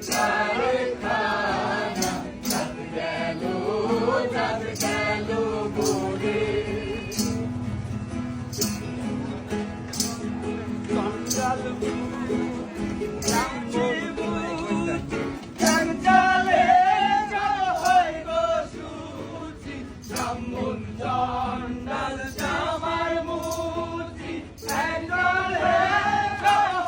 কারখানা চাঁদ গেল বলে জঞ্জাল জঞ্জালে হয় গো সুচি ব্রাহ্মণ জঞ্জাল আমার মুচি জঞ্জালে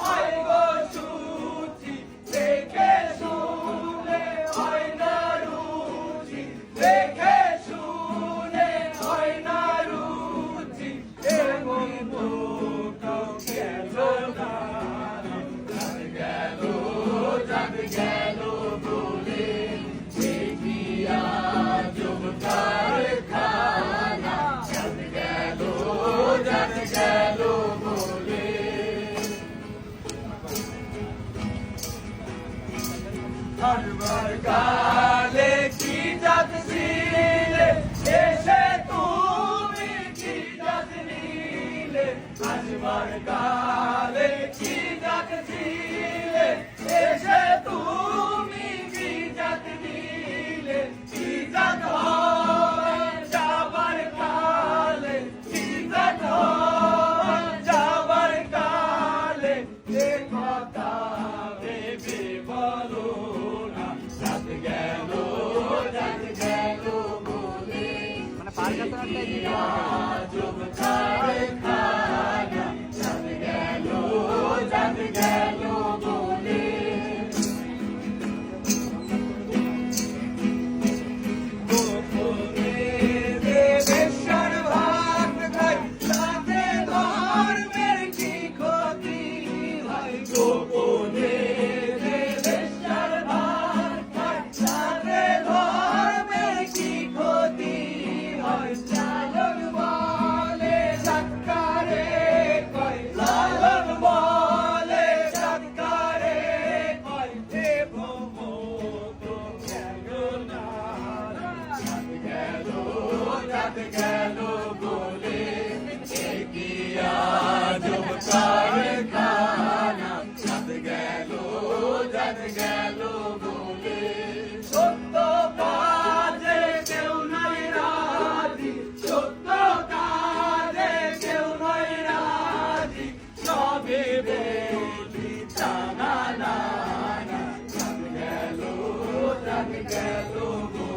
হয় গো সুচি দেখে শুনে হয় না রুচি দেখে শুনে হয় না রুচি এমন গেল বলে দেখিয়া জব কারখানা চাঁদ গেল বলে হারবার কালে কি জাত ছিলে এসে তুমি কি জাত নিলে হারবার কালে কি জাত ছিলে এসে তুমি কি জাত নিলে কি জাত যাবার কালে কি জাত যাবার কালে এ কথা ভেবে বলো না জাত গেল বলে জব কারখানা জাত গেল বলে গোপনে দেবেশ্বর ভাত খাই তাতে ধর্মের কি ক্ষতি হয় গোপনে দেবেশ্বর ভাত খাই তাতে ধর্মের কি ক্ষতি হয় লালন বলে সৎকারে কয় লালন বলে সৎকারে কয় দেব তো গেল না জাত গেল বলে এগিয়া জব কারখানা জাত গেল বলে সত্য কাজে কেউ নাই রাজি সত্য কাজে কেউ নাই রাজি সবে বলি জানা না জাত গেল বলে